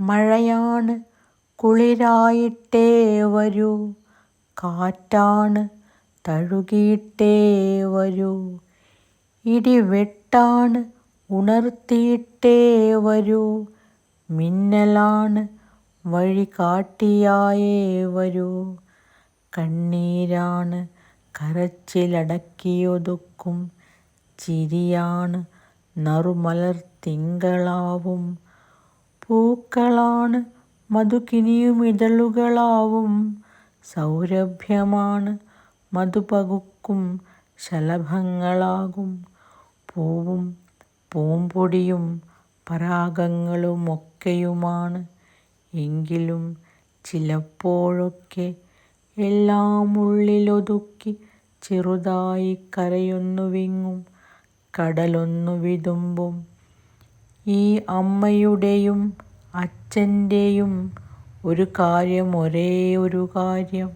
മഴയാണ് കുളിരായിട്ടേ വരൂ, കാറ്റാണ് തഴുകിയിട്ടേ വരൂ, ഇടിവെട്ടാണ് ഉണർത്തിയിട്ടേ വരൂ, മിന്നലാണ് വഴികാട്ടിയായേ വരൂ, കണ്ണീരാണ് കരച്ചിലടക്കിയൊതുക്കും, ചിരിയാണ് നറുമലർത്തിങ്കളാവും, പൂക്കളാണ് മധുകിനിയുമിതളുകളാവും, സൗരഭ്യമാണ് മധുപകുക്കും ശലഭങ്ങളാകും, പൂവും പൂമ്പൊടിയും പരാഗങ്ങളുമൊക്കെയുമാണ്. എങ്കിലും ചിലപ്പോഴൊക്കെ എല്ലാം ഉള്ളിലൊതുക്കി ചെറുതായി കരയൊന്നു വിങ്ങും, കടലൊന്നു വിതുമ്പും. ഈ അമ്മയുടെയും അച്ഛൻ്റെയും ഒരു കാര്യം, ഒരേ ഒരു കാര്യം